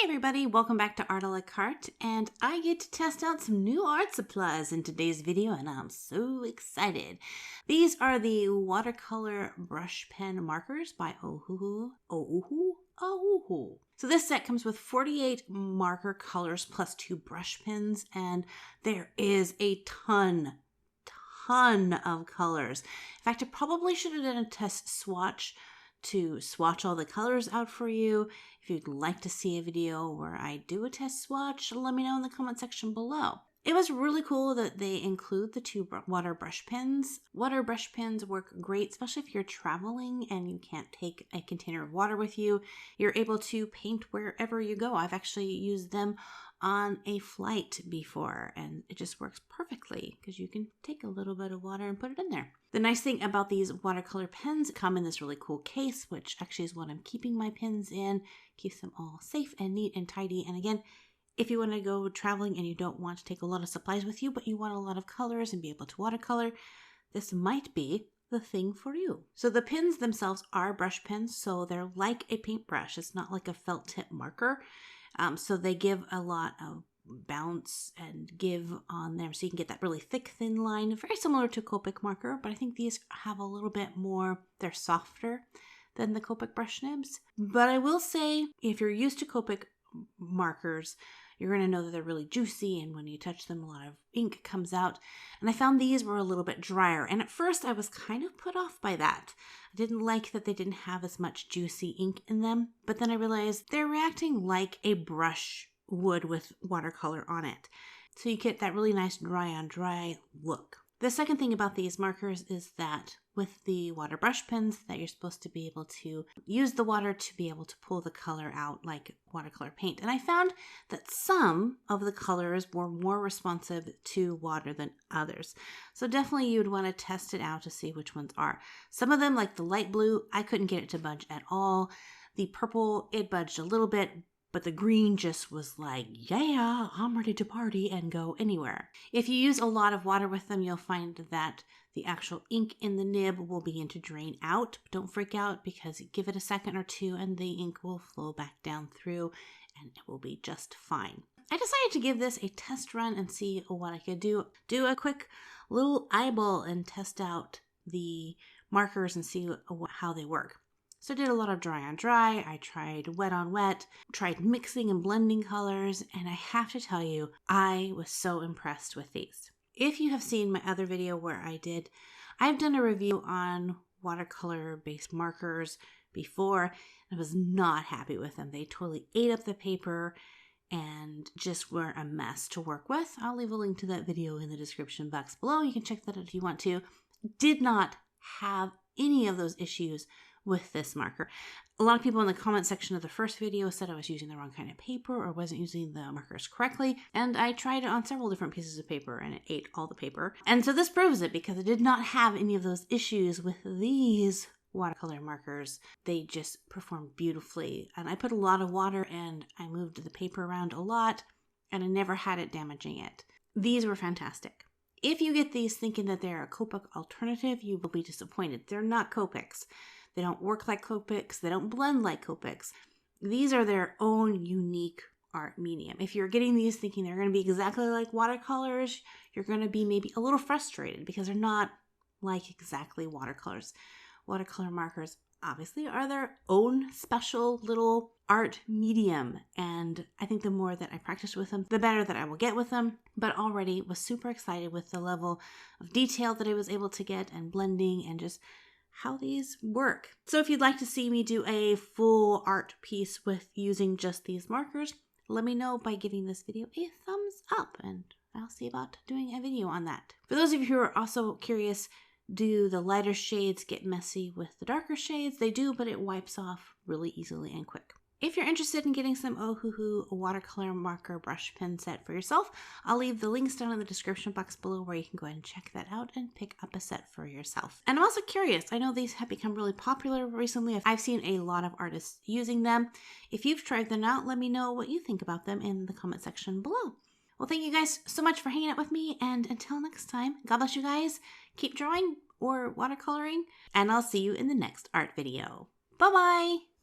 everybody, welcome back to Art a la Carte, and I get to test out some new art supplies in today's video, and I'm so excited. These are the watercolor brush pen markers by Ohuhu. So this set comes with 48 marker colors plus 2 brush pens, and there is a ton of colors. In fact, I probably should have done a test swatch to swatch all the colors out for you. If you'd like to see a video where I do a test swatch, let me know in the comment section below. It was really cool that they include the 2 water brush pens. Water brush pens work great, especially if you're traveling and you can't take a container of water with you. You're able to paint wherever you go. I've actually used them on a flight before, and it just works perfectly because you can take a little bit of water and put it in there. The nice thing about these watercolor pens come in this really cool case, which actually is what I'm keeping my pens in. Keeps them all safe and neat and tidy. And again, if you want to go traveling and you don't want to take a lot of supplies with you, but you want a lot of colors and be able to watercolor, this might be the thing for you. So the pens themselves are brush pens, so they're like a paintbrush. It's not like a felt tip marker. So they give a lot of bounce and give on there, so you can get that really thick, thin line, very similar to Copic marker, but I think these have a little bit more, they're softer than the Copic brush nibs. But I will say, if you're used to Copic markers, you're going to know that they're really juicy, and when you touch them, a lot of ink comes out. And I found these were a little bit drier, and at first I was kind of put off by that. I didn't like that they didn't have as much juicy ink in them, but then I realized they're reacting like a brush would with watercolor on it. So you get that really nice dry on dry look. The second thing about these markers is that with the water brush pens, that you're supposed to be able to use the water to be able to pull the color out like watercolor paint. And I found that some of the colors were more responsive to water than others. So definitely you'd want to test it out to see which ones are. Some of them, like the light blue, I couldn't get it to budge at all. The purple, it budged a little bit, but the green just was like, yeah, I'm ready to party and go anywhere. If you use a lot of water with them, you'll find that the actual ink in the nib will begin to drain out. Don't freak out, because give it a second or two and the ink will flow back down through and it will be just fine. I decided to give this a test run and see what I could do. Do a quick little eyeball and test out the markers and see how they work. So I did a lot of dry on dry, I tried wet on wet, tried mixing and blending colors, and I have to tell you, I was so impressed with these. If you have seen my other video where I've done a review on watercolor-based markers before, and I was not happy with them. They totally ate up the paper and just were a mess to work with. I'll leave a link to that video in the description box below. You can check that out if you want to. Did not have any of those issues with this marker. A lot of people in the comment section of the first video said I was using the wrong kind of paper or wasn't using the markers correctly, and I tried it on several different pieces of paper and it ate all the paper. And so this proves it, because I did not have any of those issues with these watercolor markers. They just performed beautifully, and I put a lot of water and I moved the paper around a lot, and I never had it damaging it. These were fantastic. If you get these thinking that they're a Copic alternative, you will be disappointed. They're not Kopecks. They don't work like Kopecks. They don't blend like Kopecks. These are their own unique art medium. If you're getting these thinking they're going to be exactly like watercolors, you're going to be maybe a little frustrated, because they're not like exactly watercolors. Watercolor markers obviously are their own special little art medium, and I think the more that I practice with them, the better that I will get with them. But already was super excited with the level of detail that I was able to get, and blending, and just how these work. So if you'd like to see me do a full art piece with using just these markers, let me know by giving this video a thumbs up, and I'll see about doing a video on that. For those of you who are also curious, do the lighter shades get messy with the darker shades? They do, but it wipes off really easily and quick. If you're interested in getting some Ohuhu watercolor marker brush pen set for yourself, I'll leave the links down in the description box below where you can go ahead and check that out and pick up a set for yourself. And I'm also curious, I know these have become really popular recently. I've seen a lot of artists using them. If you've tried them out, let me know what you think about them in the comment section below. Well, thank you guys so much for hanging out with me, and until next time, God bless you guys, keep drawing or watercoloring, and I'll see you in the next art video. Bye-bye!